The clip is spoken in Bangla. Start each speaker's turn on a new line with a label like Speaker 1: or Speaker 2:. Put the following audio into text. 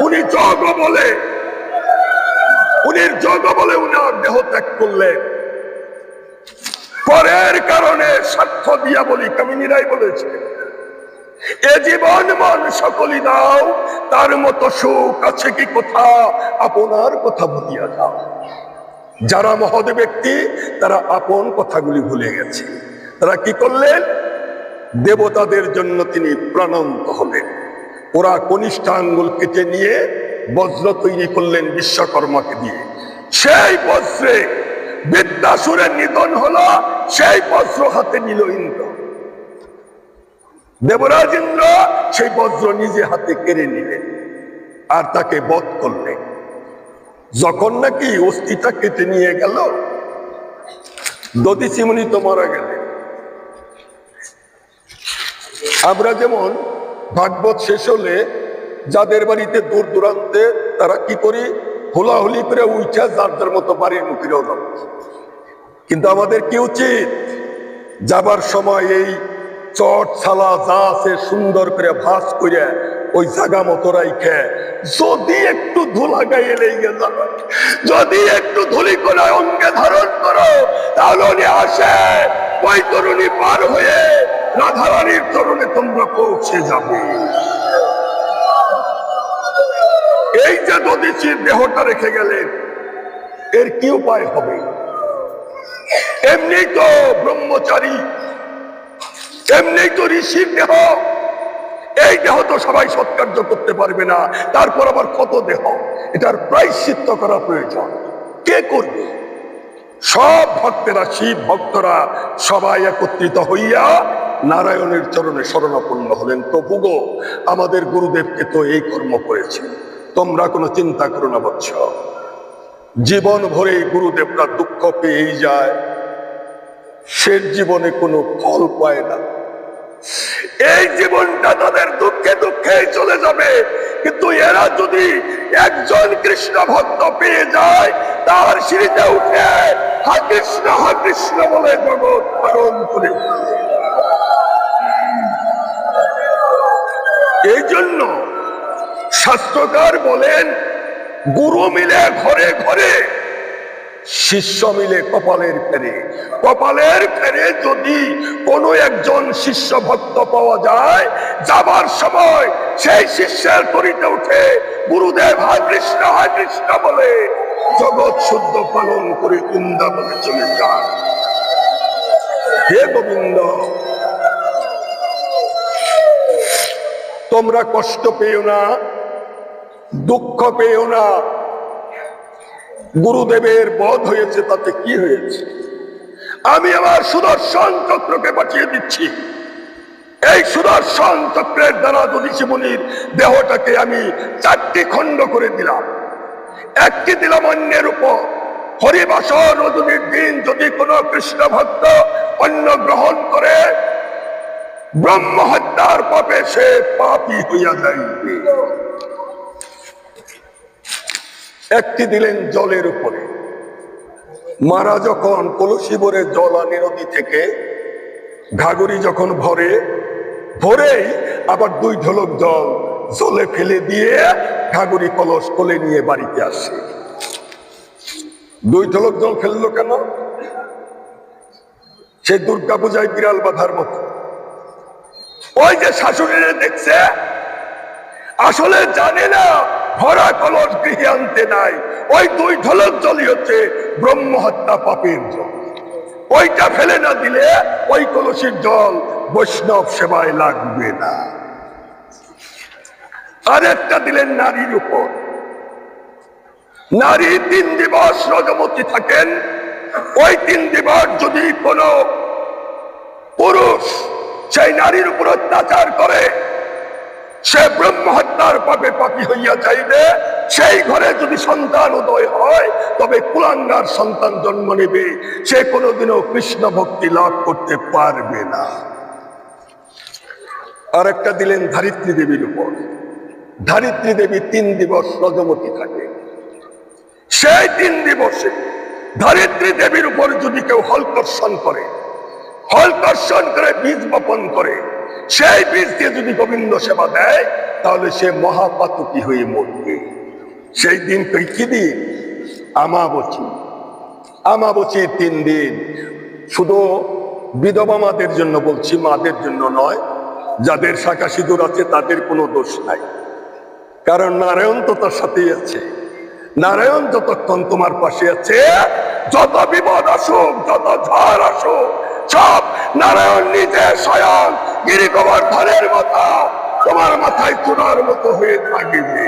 Speaker 1: উনি যোগ বলে উনার দেহ ত্যাগ করলেন। পরের কারণে স্বার্থ দিয়া বলি কামিনীরাই বলেছে, এ জীবন মন সকলই দাও, তার মতো সুখ আছে কি কোথা, আপনার কথা বলিয়া দাও। যারা মহৎ ব্যক্তি তারা আপন কথাগুলি ভুলে গেছে। তারা কি করলেন? দেবতাদের জন্য তিনি প্রাণান্ত হলেন। ওরা কনিষ্ঠ আঙ্গুল কেটে নিয়ে বজ্র তৈরি করলেন বিশ্বকর্মাকে দিয়ে। সেই বজ্রে বিদ্যাসুরের নিধন হলো, সেই বজ্র হাতে নিল ইন্দ্র। দেবরাজ ইন্দ্র সেই বজ্র নিজে হাতে কেড়ে নিলেন আর তাকে বধ করলেন। যখন নাকি অস্থিটা কেটে নিয়ে গেল, দধিচি মুনি তো মারা গেলেন। আমরা যেমন ভাগবত শেষ হলে যাদের বাড়িতে দূর দূরান্তে তারা কি করি, হুলাহুলি করে উঠে যার যার মতো বাড়ির মুখে রওনা। কিন্তু আমাদের কি উচিত, যাবার সময় এই চট ছালা যা আছে সুন্দর করে ভাঁজ করে ওই জায়গা মতো রাইখে, যদি একটু ধুলা গায়ে লেগে যাবে, যদি একটু ধুলি করে অঙ্গে ধারণ করো, তাহলে উনি আসে ওই তরুণী পার হয়ে রাধারানীর চরণে তোমরা পৌঁছে যাবে। এই যে দধিচির দেহটা রেখে গেলেন, এর কি উপায় হবে? এমনি তো ব্রহ্মচারী, এমনি তো ঋষির দেহ, এই দেহ তো সবাই সৎকার্য করতে পারবে না। তারপর আবার কত দেহ, এটার প্রায়শ্চিত্ত করা প্রয়োজন। কে করবে? সব ভক্তেরা, শিব ভক্তরা সবাই একত্রিত হইয়া নারায়ণের চরণে শরণাপন্ন হলেন। প্রভু গো, আমাদের গুরুদেবকে তো এই কর্ম করেছে, তোমরা কোনো চিন্তা করো না বৎস। জীবন ভরে গুরুদেবরা দুঃখ পেয়েই যায়, শেষ জীবনে কোনো ফল পায় না। এই জীবনটা তাদের দুঃখে দুঃখে চলে যাবে, কিন্তু এরা যদি একজন কৃষ্ণ ভক্ত পেয়ে যায়, তার সিঁড়িতে উঠে হা কৃষ্ণ বলে জগৎ পালন করে। এই জন্য শাস্ত্রকার বলেন, গুরু মিলে ঘরে ঘরে, শিষ্য মিলে কপালের ফেরে। কপালের ফেরে যদি কোনো একজন শিষ্য ভক্ত পাওয়া যায়, যাবার সময় সেই শিষ্যের তরিতে উঠে গুরুদেব হা কৃষ্ণ বলে জগৎ শুদ্ধ পালন করে বৃন্দাবনে চলে যায়। হে গোবিন্দ, তোমরা কষ্ট পেও না, দুঃখ পেও না। গুরুদেবের বধ হয়েছে, তাতে কি হয়েছে? আমি আমার সুদর্শন চক্রকে বাঁচিয়ে দিচ্ছি। এই সুদর্শন চক্রের দ্বারা দধিচি মুনির দেহটাকে আমি 4টি খণ্ড করে দিলাম। একটি দিলাম অন্যের উপর। হরিবাসর রজনীর দিন যদি কোনো কৃষ্ণ ভক্ত অন্ন গ্রহণ করে, ব্রহ্ম হত্যার পাপে সে পাপী হইয়া যাইবে। একটি দিলেন জলের উপরে। মারা যখন কলসি ভরে জল আনে নদী থেকে, ঘাগরি যখন ভরেই আবার 2 ঢোলক জল জলে ফেলে দিয়ে ঘাগরি কলস কোলে নিয়ে বাড়িতে আসে। 2 ঢোলক জল ফেললো কেন? সে দুর্গা পূজায় বিড়াল বাঁধার মতো। ওই যে শাশুড়িরা দেখছে, আসলে জানে না ভরা কলস গৃহে আনতে নাই। ওই 2 ঢোলক জলই হচ্ছে ব্রহ্ম হত্যা পাপের জল। ওইটা ফেলে না দিলে ওই কলসির জল বৈষ্ণব সেবায় লাগবে না। আরেকটা দিলেন নারীর উপর। নারী 3 দিবস রজমতী থাকেন। ওই 3 দিবস যদি কোনো পুরুষ সেই নারীর উপর অত্যাচার করে, সে ব্রহ্ম হত্যার পাপে পাপী হইয়া যাইবে। সেই ঘরে যদি সন্তান উদয় হয়, তবে কুলাঙ্গার সন্তান জন্ম নেবে। সে কোনোদিনও কৃষ্ণ ভক্তি লাভ করতে পারবে না। আর একটা দিলেন ধারিত্রী দেবীর উপর। ধারিত্রী দেবী 3 দিবস রজমতী থাকে। সেই 3 দিবসে ধারিত্রী দেবীর উপর যদি কেউ হলকর্ষণ করে বীজ বপন করে, সেই বীজ দিয়ে যদি গোবিন্দ সেবা দেয় তাহলে সে মহাপাতকী হয়ে মরবে। সেই দিন কি দিন? আমাবচী। আমাবচীর 3 দিন। শুধু বিধবা মাদের জন্য বলছি, মাদের জন্য নয়। যাদের শাখা সিঁদুর আছে তাদের কোনো দোষ নাই, কারণ নারায়ণ তো তার সাথেই আছে। নারায়ণ যতক্ষণ তোমার পাশে আছে, যত বিপদ আসুক, যত ঝড় আসুক, সব নারায়ণ নিজে স্বয়ং গিরি গোবর্ধনের মতো তোমার মাথায় চূড়ার মতো হয়ে থাকবে।